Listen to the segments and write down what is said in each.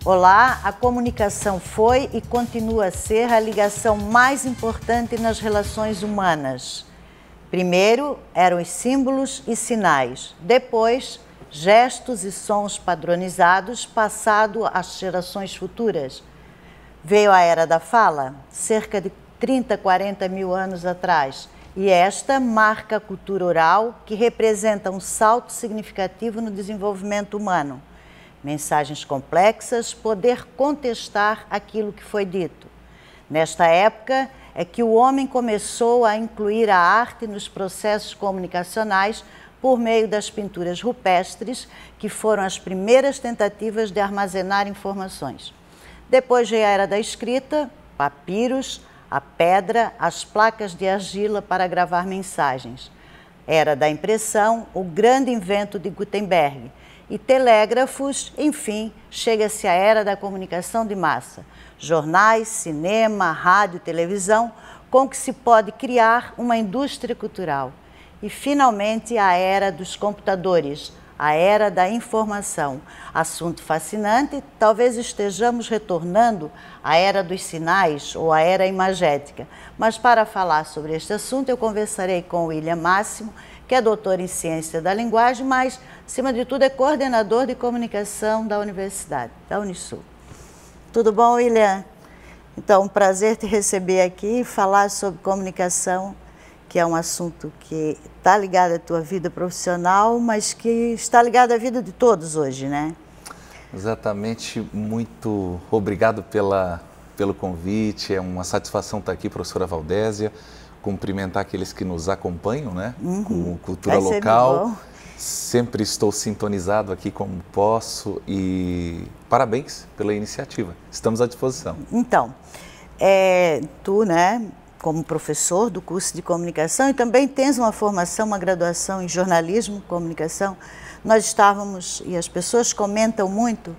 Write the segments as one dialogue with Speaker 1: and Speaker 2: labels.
Speaker 1: Olá, a comunicação foi e continua a ser a ligação mais importante nas relações humanas. Primeiro eram os símbolos e sinais, depois gestos e sons padronizados passado às gerações futuras. Veio a era da fala, cerca de 30, 40 mil anos atrás, e esta marca a cultura oral que representa um salto significativo no desenvolvimento humano. Mensagens complexas, poder contestar aquilo que foi dito. Nesta época é que o homem começou a incluir a arte nos processos comunicacionais por meio das pinturas rupestres, que foram as primeiras tentativas de armazenar informações. Depois veio a era da escrita, papiros, a pedra, as placas de argila para gravar mensagens. Era da impressão, o grande invento de Gutenberg. E telégrafos, enfim, chega-se a era da comunicação de massa. Jornais, cinema, rádio, televisão, com que se pode criar uma indústria cultural. E, finalmente, a era dos computadores, a era da informação. Assunto fascinante, talvez estejamos retornando à era dos sinais ou à era imagética. Mas, para falar sobre este assunto, eu conversarei com o William Máximo, que é doutor em ciência da linguagem, mas, acima de tudo, é coordenador de comunicação da universidade, da Unisul. Tudo bom, William? Então, um prazer te receber aqui e falar sobre comunicação, que é um assunto que está ligado à tua vida profissional, mas que está ligado à vida de todos hoje, né?
Speaker 2: Exatamente. Muito obrigado pelo convite. É uma satisfação estar aqui, professora Valdésia. Cumprimentar aqueles que nos acompanham, né? Com cultura local. Sempre estou sintonizado aqui como posso e parabéns pela iniciativa. Estamos à disposição.
Speaker 1: Então, tu, né, como professor do curso de comunicação e também tens uma formação, uma graduação em jornalismo, comunicação, nós estávamos, e as pessoas comentam muito,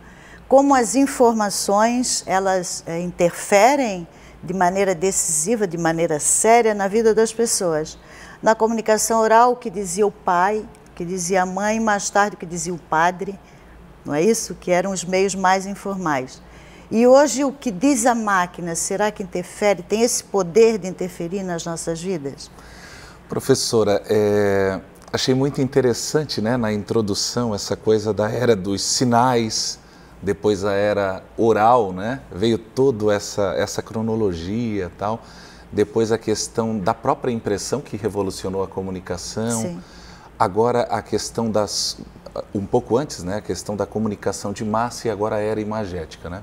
Speaker 1: como as informações, elas interferem de maneira decisiva, de maneira séria na vida das pessoas. Na comunicação oral, o que dizia o pai, o que dizia a mãe, mais tarde o que dizia o padre, não é isso? Que eram os meios mais informais. E hoje o que diz a máquina, será que interfere, tem esse poder de interferir nas nossas vidas?
Speaker 2: Professora, achei muito interessante, né, na introdução essa coisa da era dos sinais, depois a era oral, né? Veio toda essa cronologia e tal. Depois a questão da própria impressão que revolucionou a comunicação.
Speaker 1: Sim.
Speaker 2: Agora a questão um pouco antes, né? A questão da comunicação de massa e agora a era imagética, né?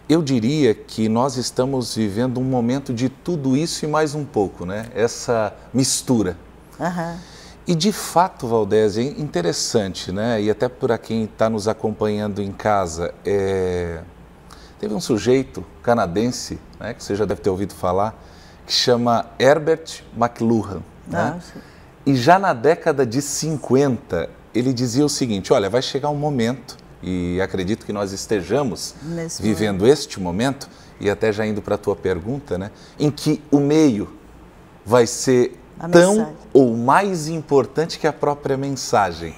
Speaker 2: Eu diria que nós estamos vivendo um momento de tudo isso e mais um pouco, né? Essa mistura. E de fato, Valdésia, é interessante, né? E até para quem está nos acompanhando em casa, teve um sujeito canadense, né, que você já deve ter ouvido falar, que chama Herbert McLuhan, né? E já na década de 50, ele dizia o seguinte: olha, vai chegar um momento, e acredito que nós estejamos vivendo este momento, e até já indo para a tua pergunta, né, em que o meio vai ser tão ou mais importante que a própria mensagem.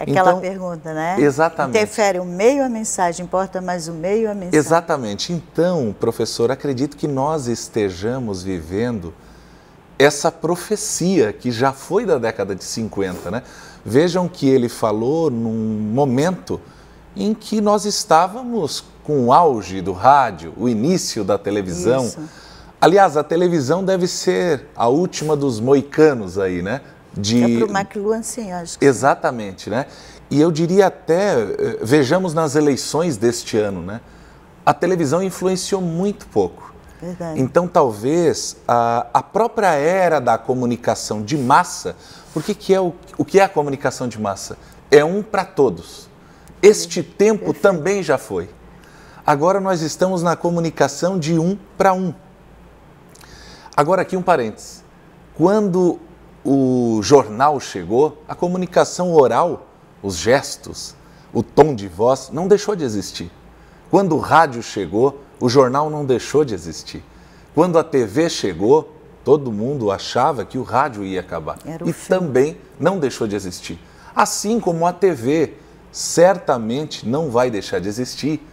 Speaker 1: Aquela pergunta, né?
Speaker 2: Exatamente.
Speaker 1: Interfere o meio ou a mensagem, importa mais o meio ou a mensagem?
Speaker 2: Exatamente. Então, professor, acredito que nós estejamos vivendo essa profecia que já foi da década de 50, né? Vejam que ele falou num momento em que nós estávamos com o auge do rádio, o início da televisão.
Speaker 1: Isso.
Speaker 2: Aliás, a televisão deve ser a última dos moicanos aí, né?
Speaker 1: É para o McLuhan, sim, acho que
Speaker 2: exatamente, né? E eu diria até, vejamos nas eleições deste ano, né? A televisão influenciou muito pouco.
Speaker 1: Verdade.
Speaker 2: Então, talvez, a própria era da comunicação de massa, porque o que é a comunicação de massa? É um para todos. Este tempo também já foi. Agora nós estamos na comunicação de um para um. Agora aqui um parênteses. Quando o jornal chegou, a comunicação oral, os gestos, o tom de voz, não deixou de existir. Quando o rádio chegou, o jornal não deixou de existir. Quando a TV chegou, todo mundo achava que o rádio ia acabar. E também não deixou de existir. Assim como a TV certamente não vai deixar de existir,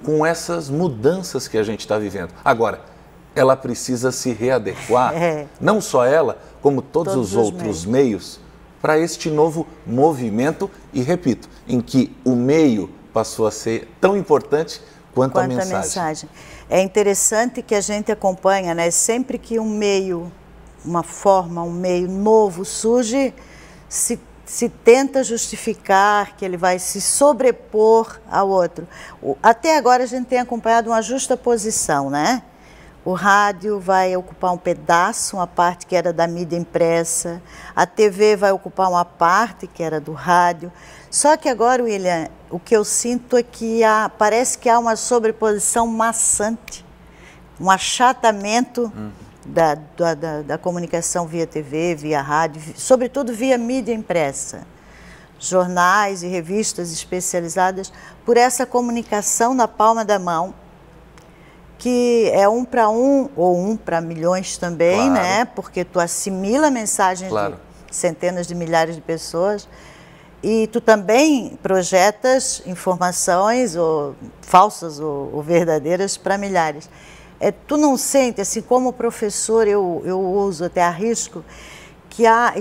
Speaker 2: com essas mudanças que a gente está vivendo. Agora, ela precisa se readequar, não só ela, como todos os outros meios, para este novo movimento, e repito, em que o meio passou a ser tão importante quanto a mensagem.
Speaker 1: É interessante que a gente acompanha, né? Sempre que um meio, uma forma, um meio novo surge, se tenta justificar que ele vai se sobrepor ao outro. Até agora a gente tem acompanhado uma justa posição, né? O rádio vai ocupar um pedaço, uma parte que era da mídia impressa, a TV vai ocupar uma parte que era do rádio. Só que agora, William, o que eu sinto é que parece que há uma sobreposição maçante, um achatamento da comunicação via TV, via rádio, sobretudo via mídia impressa. Jornais e revistas especializadas por essa comunicação na palma da mão, que é 1 para 1 ou 1 para milhões também, claro, né? Porque tu assimila mensagens de centenas de milhares de pessoas e tu também projetas informações ou falsas ou verdadeiras para milhares. Tu não sente, assim, como professor, eu uso, até arrisco, que a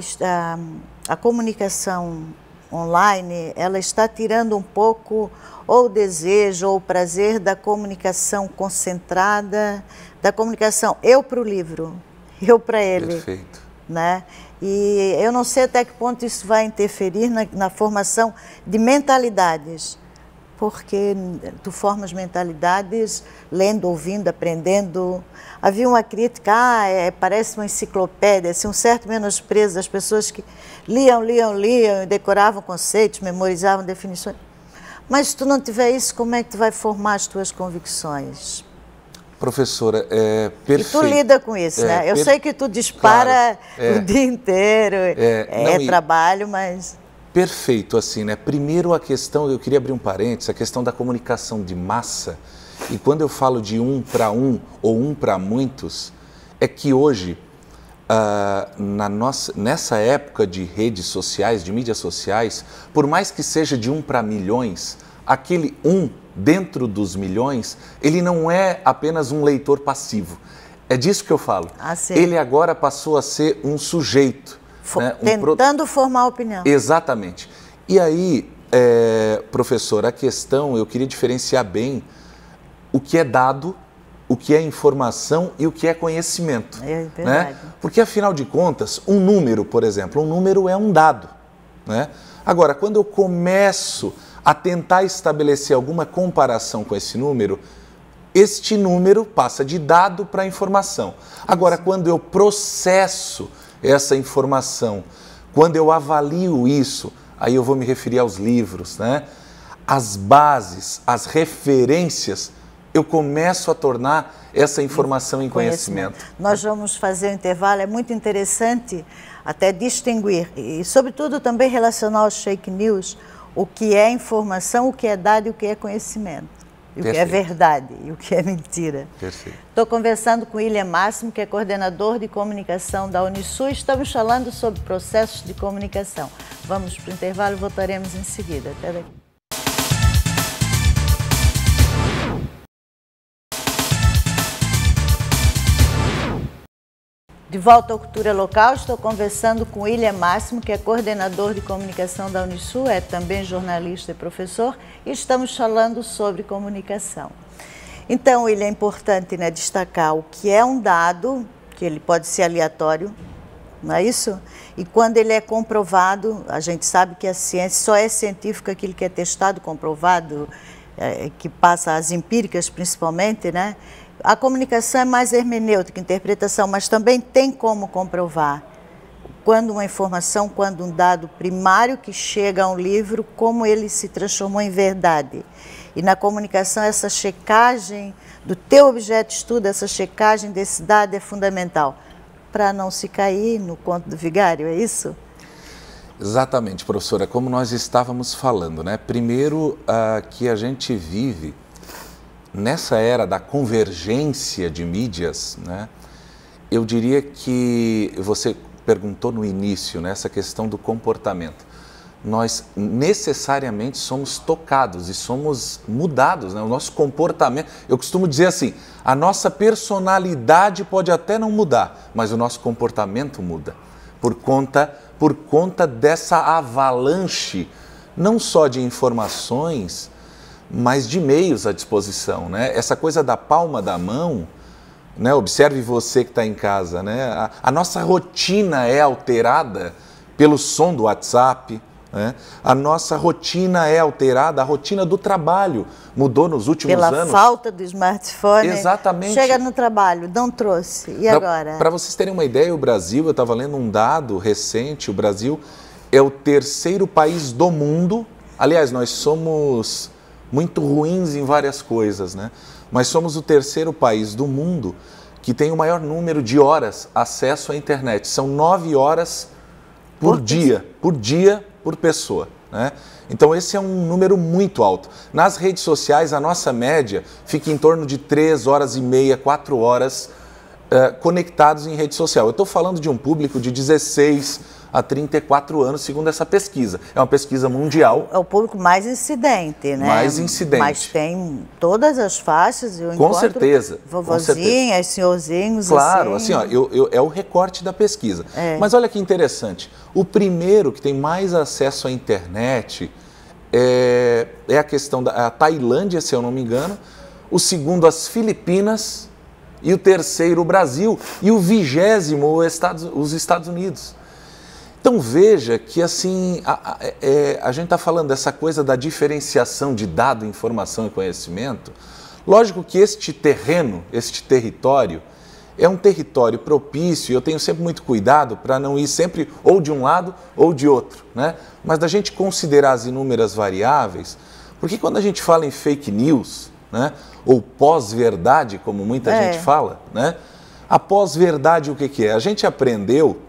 Speaker 1: comunicação online, ela está tirando um pouco ou o desejo ou o prazer da comunicação concentrada, da comunicação eu para o livro, eu para ele.
Speaker 2: Perfeito.
Speaker 1: Né? E eu não sei até que ponto isso vai interferir na formação de mentalidades, porque tu formas mentalidades lendo, ouvindo, aprendendo. Havia uma crítica, parece uma enciclopédia, assim, um certo menosprezo das pessoas que liam, decoravam conceitos, memorizavam definições. Mas se tu não tiver isso, como é que tu vai formar as tuas convicções?
Speaker 2: Professora, é perfeito.
Speaker 1: E tu lida com isso, né? Eu sei que tu dispara o dia inteiro, trabalho, mas...
Speaker 2: Perfeito, assim, né? Primeiro a questão, eu queria abrir um parênteses, a questão da comunicação de massa. E quando eu falo de 1 para 1 ou 1 para muitos, é que hoje, nessa época de redes sociais, de mídias sociais, por mais que seja de 1 para milhões, aquele 1 dentro dos milhões, ele não é apenas um leitor passivo. É disso que eu falo. Ele agora passou a ser um sujeito. Né?
Speaker 1: Tentando formar opinião.
Speaker 2: Exatamente. E aí, professor, a questão, eu queria diferenciar bem o que é dado, o que é informação e o que é conhecimento.
Speaker 1: É verdade.
Speaker 2: Né? Porque, afinal de contas, um número, por exemplo, um número é um dado. Né? Agora, quando eu começo a tentar estabelecer alguma comparação com esse número, este número passa de dado para informação. Agora, quando eu processo essa informação, quando eu avalio isso, aí eu vou me referir aos livros, né? As bases, as referências, eu começo a tornar essa informação em conhecimento.
Speaker 1: Nós vamos fazer um intervalo, é muito interessante até distinguir, e sobretudo também relacionar aos fake news, o que é informação, o que é dado e o que é conhecimento. E o que é verdade e o que é mentira.
Speaker 2: Perfeito.
Speaker 1: Estou conversando com William Máximo, que é coordenador de comunicação da Unisul. Estamos falando sobre processos de comunicação. Vamos para o intervalo e voltaremos em seguida. Até daqui. De volta ao Cultura Local, estou conversando com William Máximo, que é coordenador de comunicação da Unisul, é também jornalista e professor, e estamos falando sobre comunicação. Então, William, é importante, né, destacar o que é um dado, que ele pode ser aleatório, não é isso? E quando ele é comprovado, a gente sabe que a ciência só é científica aquilo que é testado, comprovado, que passa as empíricas principalmente, né? A comunicação é mais hermenêutica, interpretação, mas também tem como comprovar quando uma informação, quando um dado primário que chega a um livro, como ele se transformou em verdade. E na comunicação essa checagem do teu objeto de estudo, essa checagem desse dado é fundamental para não se cair no conto do vigário, é isso?
Speaker 2: Exatamente, professora, como nós estávamos falando, né? Primeiro, que a gente vive nessa era da convergência de mídias, né, eu diria que você perguntou no início, né, essa questão do comportamento. nós necessariamente somos tocados e somos mudados, né? O nosso comportamento, eu costumo dizer assim, a nossa personalidade pode até não mudar, mas o nosso comportamento muda, por conta dessa avalanche, não só de informações, mas de meios à disposição, né? Essa coisa da palma da mão, né? Observe você que está em casa, né? A nossa rotina é alterada pelo som do WhatsApp, né? A nossa rotina é alterada, a rotina do trabalho mudou nos últimos anos.
Speaker 1: Pela falta do smartphone.
Speaker 2: Exatamente.
Speaker 1: Chega no trabalho, não trouxe. E agora?
Speaker 2: Para vocês terem uma ideia, o Brasil, eu estava lendo um dado recente, o Brasil é o terceiro país do mundo. Aliás, nós somos muito ruins em várias coisas, né? Mas somos o terceiro país do mundo que tem o maior número de horas acesso à internet. São 9 horas por dia, por pessoa, né? Então esse é um número muito alto. Nas redes sociais, a nossa média fica em torno de 3 horas e meia, 4 horas conectados em rede social. Eu estou falando de um público de 16 a 34 anos, segundo essa pesquisa. É uma pesquisa mundial.
Speaker 1: É o público mais incidente, né?
Speaker 2: Mais incidente.
Speaker 1: Mas tem todas as faixas. Eu
Speaker 2: com certeza.
Speaker 1: Vovozinhas, senhorzinhos.
Speaker 2: Claro, assim, ó, é o recorte da pesquisa.
Speaker 1: É.
Speaker 2: Mas olha que interessante. O primeiro que tem mais acesso à internet é a questão da Tailândia, se eu não me engano. O segundo, as Filipinas. E o terceiro, o Brasil. E o 20º, os Estados Unidos. Então veja que assim, a gente está falando dessa coisa da diferenciação de dado, informação e conhecimento. Lógico que este terreno, este território, é um território propício e eu tenho sempre muito cuidado para não ir sempre ou de um lado ou de outro, né? Mas da gente considerar as inúmeras variáveis, porque quando a gente fala em fake news, né, ou pós-verdade, como muita gente fala, né? A pós-verdade o que é? A gente aprendeu,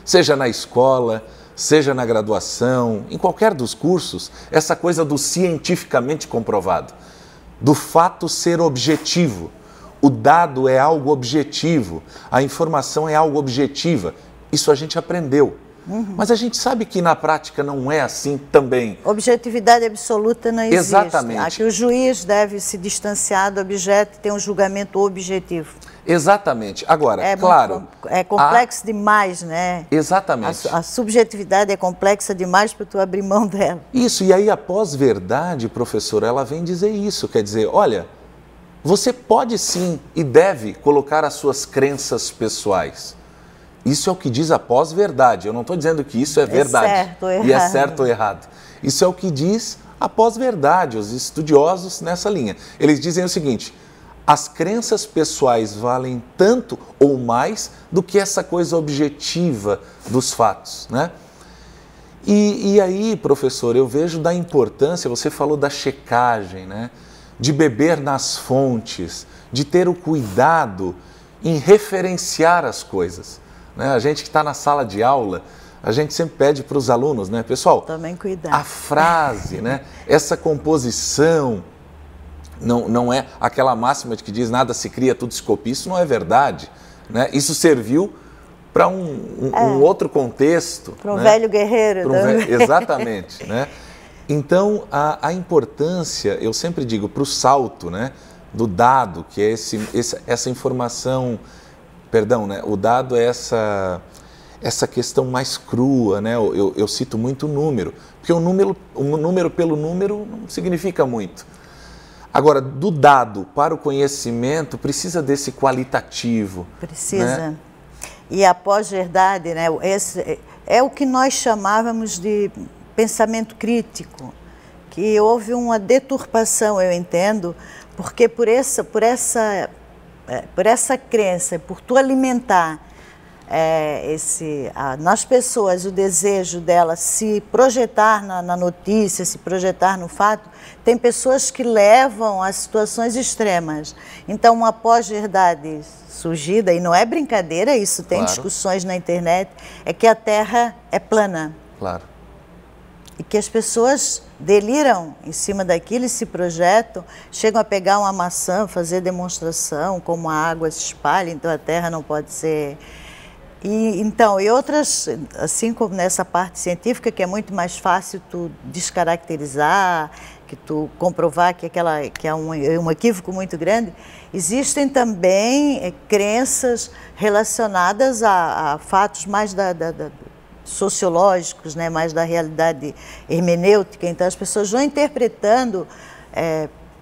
Speaker 2: seja na escola, seja na graduação, em qualquer dos cursos, essa coisa do cientificamente comprovado, do fato ser objetivo. O dado é algo objetivo, a informação é algo objetiva. Isso a gente aprendeu. Mas a gente sabe que na prática não é assim também.
Speaker 1: Objetividade absoluta não existe.
Speaker 2: Exatamente.
Speaker 1: Aqui o juiz deve se distanciar do objeto e ter um julgamento objetivo.
Speaker 2: Exatamente. Agora, claro...
Speaker 1: É complexo demais, né?
Speaker 2: Exatamente.
Speaker 1: A subjetividade é complexa demais para tu abrir mão dela.
Speaker 2: Isso, e aí a pós-verdade, professor, ela vem dizer isso. Quer dizer, olha, você pode sim e deve colocar as suas crenças pessoais. Isso é o que diz a pós-verdade. Eu não estou dizendo que isso é verdade.
Speaker 1: Certo ou errado.
Speaker 2: E é certo ou errado. Isso é o que diz a pós-verdade, os estudiosos nessa linha. Eles dizem o seguinte: as crenças pessoais valem tanto ou mais do que essa coisa objetiva dos fatos, né? E aí, professor, eu vejo da importância, você falou da checagem, né? De beber nas fontes, de ter o cuidado em referenciar as coisas, né? A gente que está na sala de aula, a gente sempre pede para os alunos, né? Pessoal,
Speaker 1: também cuidado.
Speaker 2: A frase, né? Essa composição, não é aquela máxima de que diz nada se cria, tudo se copia. Isso não é verdade, né? Isso serviu para um outro contexto.
Speaker 1: Para um
Speaker 2: né?
Speaker 1: velho guerreiro.
Speaker 2: Exatamente, né? Então, a importância, eu sempre digo, para o salto, né, do dado, que é essa informação, perdão, né, o dado é essa questão mais crua, né? Eu cito muito o número, porque o número pelo número não significa muito. Agora, do dado para o conhecimento, precisa desse qualitativo.
Speaker 1: Precisa.
Speaker 2: Né?
Speaker 1: E a pós-verdade, né? Esse é o que nós chamávamos de pensamento crítico, que houve uma deturpação, eu entendo, porque por essa crença, por tu alimentar nas pessoas o desejo dela se projetar na notícia, se projetar no fato, tem pessoas que levam a situações extremas. Então, uma pós-verdade surgida, e não é brincadeira, isso tem discussões na internet, é que a Terra é plana.
Speaker 2: Claro.
Speaker 1: E que as pessoas deliram em cima daquilo e se projetam, chegam a pegar uma maçã, fazer demonstração, como a água se espalha, então a Terra não pode ser... E outras, assim como nessa parte científica, que é muito mais fácil tu descaracterizar, que tu comprovar que é um equívoco muito grande, existem também crenças relacionadas a fatos mais sociológicos, né, mais da realidade hermenêutica. Então as pessoas vão interpretando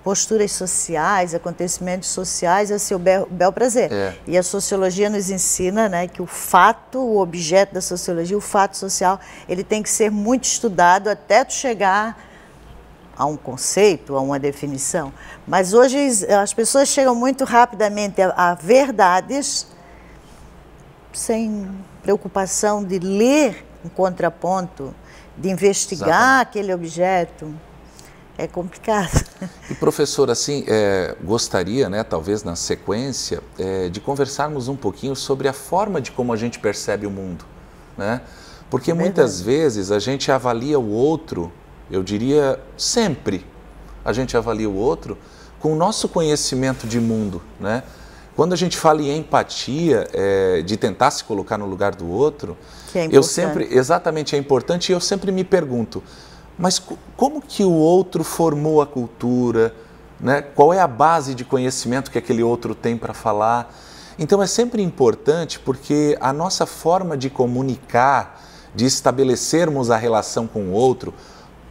Speaker 1: posturas sociais, acontecimentos sociais a seu bel prazer. E a sociologia nos ensina, né, que o fato, o objeto da sociologia, o fato social, ele tem que ser muito estudado até tu chegar a um conceito, a uma definição. Mas hoje as pessoas chegam muito rapidamente a verdades sem preocupação de ler um contraponto, de investigar aquele objeto. É complicado.
Speaker 2: E professor, assim, gostaria, né, talvez na sequência, de conversarmos um pouquinho sobre a forma de como a gente percebe o mundo, né? Porque muitas vezes a gente avalia o outro, eu diria sempre, a gente avalia o outro com o nosso conhecimento de mundo, né? Quando a gente fala em empatia, de tentar se colocar no lugar do outro,
Speaker 1: que é importante.
Speaker 2: Exatamente, é importante, e eu sempre me pergunto, mas como que o outro formou a cultura, né? Qual é a base de conhecimento que aquele outro tem para falar? Então é sempre importante porque a nossa forma de comunicar, de estabelecermos a relação com o outro,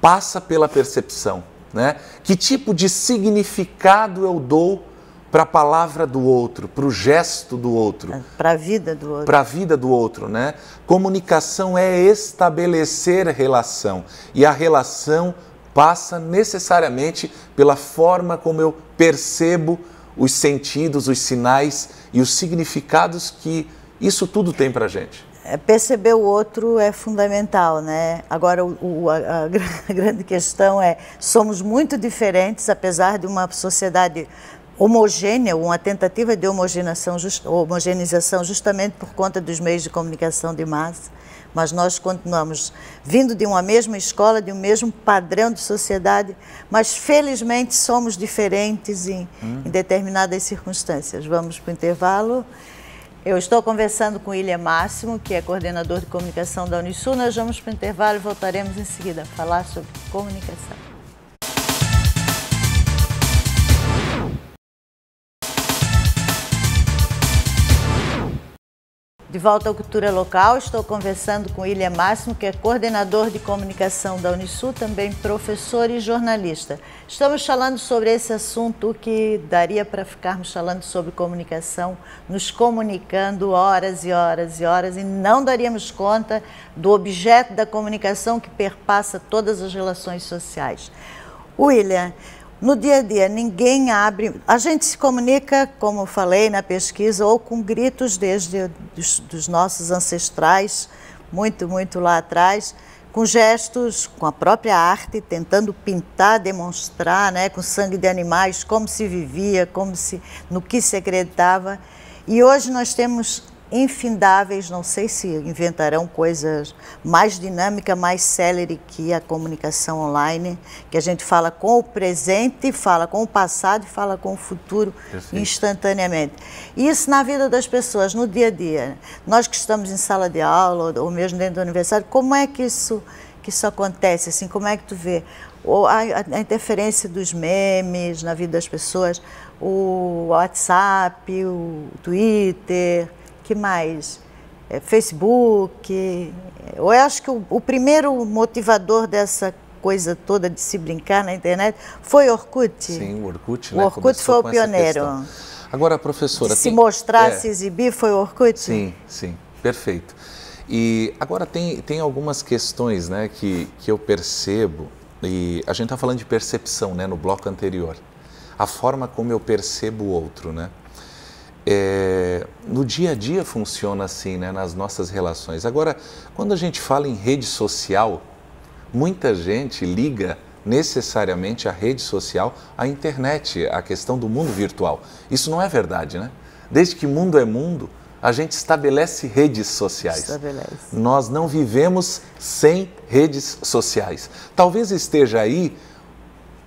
Speaker 2: passa pela percepção, né? Que tipo de significado eu dou para a palavra do outro, para o gesto do outro.
Speaker 1: Para a vida do outro.
Speaker 2: Para a vida do outro, né? Comunicação é estabelecer relação. E a relação passa necessariamente pela forma como eu percebo os sentidos, os sinais e os significados que isso tudo tem para a gente.
Speaker 1: Perceber o outro é fundamental, né? Agora, a grande questão somos muito diferentes, apesar de uma sociedade homogênea, uma tentativa de homogeneização justamente por conta dos meios de comunicação de massa, mas nós continuamos vindo de uma mesma escola, de um mesmo padrão de sociedade, mas felizmente somos diferentes em determinadas circunstâncias. Vamos para o intervalo. Eu estou conversando com o William Máximo, que é coordenador de comunicação da Unisul. Nós vamos para o intervalo e voltaremos em seguida a falar sobre comunicação. De volta ao Cultura Local, estou conversando com William Máximo, que é coordenador de comunicação da Unisul, também professor e jornalista. Estamos falando sobre esse assunto que daria para ficarmos falando sobre comunicação, nos comunicando horas e horas e horas, e não daríamos conta do objeto da comunicação que perpassa todas as relações sociais. William, no dia a dia, ninguém abre... A gente se comunica, como eu falei na pesquisa, ou com gritos desde dos nossos ancestrais, muito, muito lá atrás, com gestos, com a própria arte, tentando pintar, demonstrar, né, com sangue de animais, como se vivia, no que se acreditava. E hoje nós temos infindáveis, não sei se inventarão coisas mais dinâmicas, mais célere que a comunicação online, que a gente fala com o presente, fala com o passado e fala com o futuro instantaneamente. Isso na vida das pessoas, no dia a dia. Nós que estamos em sala de aula ou mesmo dentro da universidade, como é que isso acontece? Assim, como é que tu vê? Ou a interferência dos memes na vida das pessoas, o WhatsApp, o Twitter... que mais? Facebook. Eu acho que o primeiro motivador dessa coisa toda de se brincar na internet foi Orkut.
Speaker 2: Sim, o Orkut, né?
Speaker 1: O Orkut foi o pioneiro.
Speaker 2: Agora, professora...
Speaker 1: Se mostrar, se exibir, foi o Orkut?
Speaker 2: Sim, sim, perfeito. E agora tem algumas questões, né, que eu percebo, e a gente está falando de percepção, né, no bloco anterior. A forma como eu percebo o outro, né? No dia a dia funciona assim, né, nas nossas relações. Agora, quando a gente fala em rede social, muita gente liga necessariamente a rede social à internet, à questão do mundo virtual. Isso não é verdade, né? Desde que mundo é mundo, a gente estabelece redes sociais. Nós não vivemos sem redes sociais. Talvez esteja aí,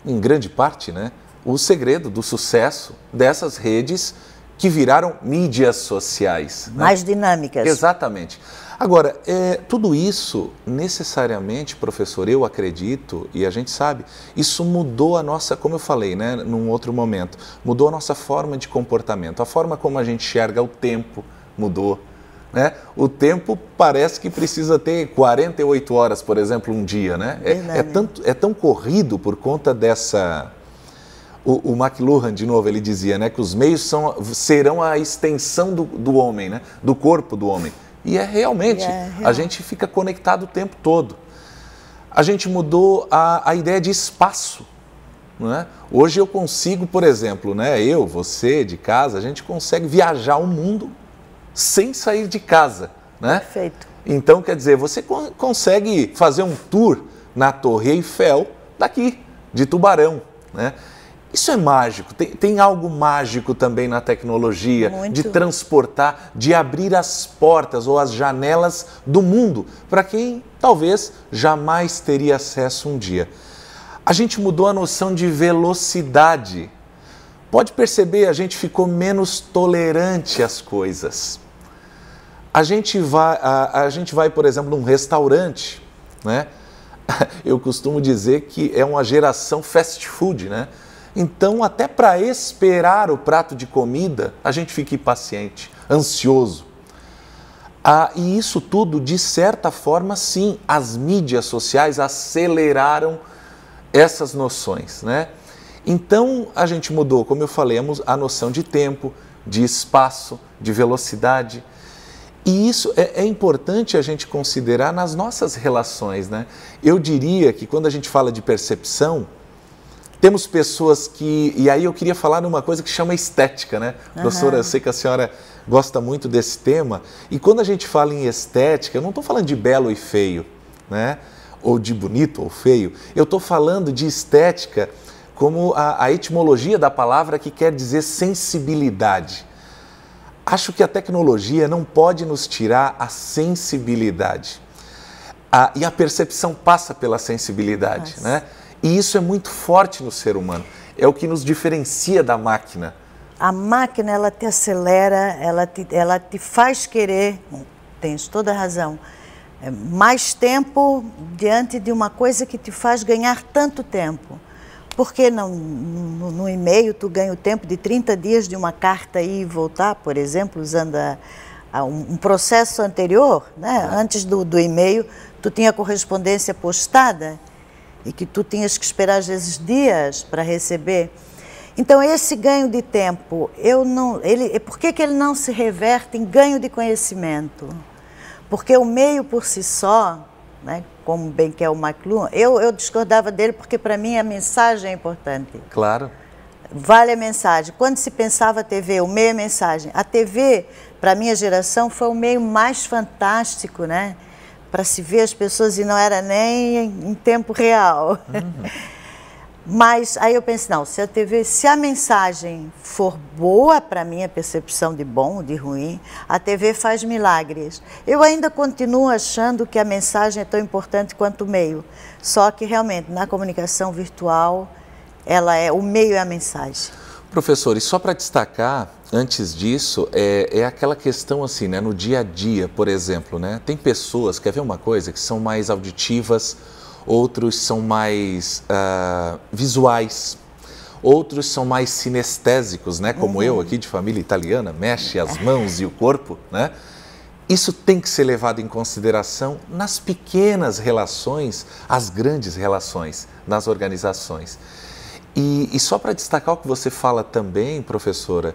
Speaker 2: em grande parte, né, o segredo do sucesso dessas redes que viraram mídias sociais.
Speaker 1: Mais dinâmicas.
Speaker 2: Exatamente. Agora, tudo isso, necessariamente, professor, eu acredito, e a gente sabe, isso mudou a nossa, como eu falei, né, num outro momento, mudou a nossa forma de comportamento. A forma como a gente enxerga o tempo mudou. Né? O tempo parece que precisa ter 48 horas, por exemplo, um dia. Né? É tão corrido por conta dessa... O McLuhan, de novo, ele dizia, né, que os meios serão a extensão do homem, né, do corpo do homem. E realmente, a gente fica conectado o tempo todo. A gente mudou a ideia de espaço. Não é? Hoje eu consigo, por exemplo, né, eu, você, de casa, a gente consegue viajar o mundo sem sair de casa. Né?
Speaker 1: Perfeito.
Speaker 2: Então, quer dizer, você consegue fazer um tour na Torre Eiffel daqui, de Tubarão. Né? Isso é mágico, tem algo mágico também na tecnologia,
Speaker 1: muito.
Speaker 2: De transportar, de abrir as portas ou as janelas do mundo para quem talvez jamais teria acesso um dia. A gente mudou a noção de velocidade. Pode perceber, a gente ficou menos tolerante às coisas. A gente vai, por exemplo, num restaurante, né? Eu costumo dizer que é uma geração fast food, né? Então, até para esperar o prato de comida, a gente fica impaciente, ansioso. E isso tudo, de certa forma, sim, as mídias sociais aceleraram essas noções, né? Então, a gente mudou, como eu falei, a noção de tempo, de espaço, de velocidade. E isso é importante a gente considerar nas nossas relações, né? Eu diria que quando a gente fala de percepção, temos pessoas que... E aí eu queria falar numa coisa que chama estética, né? Professora, eu sei que a senhora gosta muito desse tema. E quando a gente fala em estética, eu não estou falando de belo e feio, né? Ou de bonito ou feio. Eu estou falando de estética como a etimologia da palavra, que quer dizer sensibilidade. Acho que a tecnologia não pode nos tirar a sensibilidade. E a percepção passa pela sensibilidade, né? E isso é muito forte no ser humano. É o que nos diferencia da máquina.
Speaker 1: A máquina, ela te acelera, ela te faz querer, tens toda a razão, mais tempo diante de uma coisa que te faz ganhar tanto tempo. Porque no e-mail tu ganha o tempo de 30 dias de uma carta ir e voltar, por exemplo, usando um processo anterior, né? Antes do e-mail, tu tinha correspondência postada, e que tu tinhas que esperar às vezes dias para receber. Então esse ganho de tempo, por que ele não se reverte em ganho de conhecimento? Porque o meio por si só, né, como bem quer o McLuhan, eu discordava dele porque para mim a mensagem é importante.
Speaker 2: Claro.
Speaker 1: Vale a mensagem. Quando se pensava a TV, o meio é mensagem. A TV, para a minha geração, foi o meio mais fantástico, né? Para se ver as pessoas, e não era nem em tempo real. Mas aí eu pensei, não, se a mensagem for boa, para mim, a percepção de bom, de ruim, a TV faz milagres. Eu ainda continuo achando que a mensagem é tão importante quanto o meio, só que realmente na comunicação virtual, o meio é a mensagem.
Speaker 2: Professor, e só para destacar, antes disso, é aquela questão assim, né, no dia a dia, por exemplo, né, tem pessoas, quer ver uma coisa, que são mais auditivas, outros são mais visuais, outros são mais sinestésicos, né, como eu aqui de família italiana, mexe as mãos e o corpo, né? Isso tem que ser levado em consideração nas pequenas relações, as grandes relações nas organizações. E só para destacar o que você fala também, professora,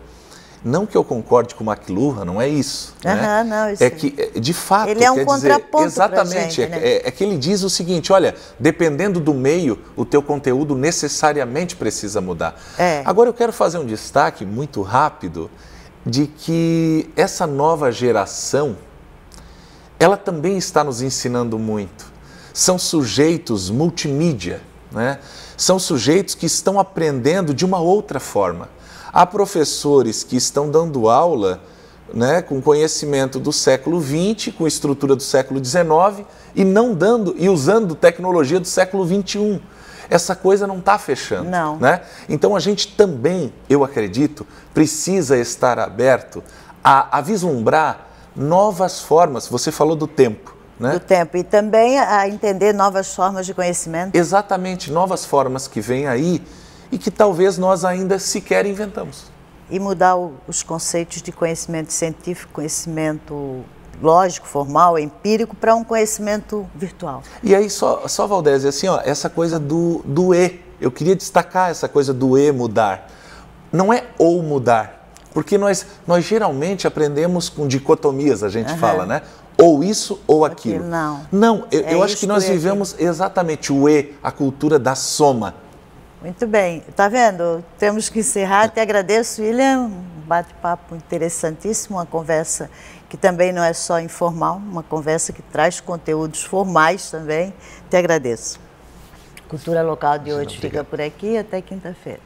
Speaker 2: não que eu concorde com o McLuhan, não é isso. Né?
Speaker 1: Não, isso
Speaker 2: é que, de fato,
Speaker 1: ele é um
Speaker 2: quer
Speaker 1: contraponto
Speaker 2: dizer, exatamente,
Speaker 1: pra gente, né?
Speaker 2: é que ele diz o seguinte, olha, dependendo do meio, o teu conteúdo necessariamente precisa mudar. Agora eu quero fazer um destaque muito rápido de que essa nova geração, ela também está nos ensinando muito. São sujeitos multimídia, né? São sujeitos que estão aprendendo de uma outra forma. Há professores que estão dando aula, né, com conhecimento do século XX, com estrutura do século XIX, e usando tecnologia do século XXI. essa coisa não está fechando.
Speaker 1: Não.
Speaker 2: Né? Então a gente também, eu acredito, precisa estar aberto a vislumbrar novas formas. Você falou do tempo. Né?
Speaker 1: Do tempo. E também a entender novas formas de conhecimento.
Speaker 2: Exatamente, novas formas que vêm aí e que talvez nós ainda sequer inventamos.
Speaker 1: E mudar os conceitos de conhecimento científico, conhecimento lógico, formal, empírico, para um conhecimento virtual.
Speaker 2: E aí, só Valdésia, assim, ó, essa coisa do E, eu queria destacar essa coisa do E mudar. Não é ou mudar, porque nós geralmente aprendemos com dicotomias, a gente fala, né? Ou isso ou aquilo. Não, eu acho que nós vivemos exatamente o E, a cultura da soma.
Speaker 1: Muito bem, tá vendo? Temos que encerrar. Te agradeço, William, um bate-papo interessantíssimo, uma conversa que também não é só informal, uma conversa que traz conteúdos formais também. Te agradeço. Cultura Local de hoje fica por aqui, até quinta-feira.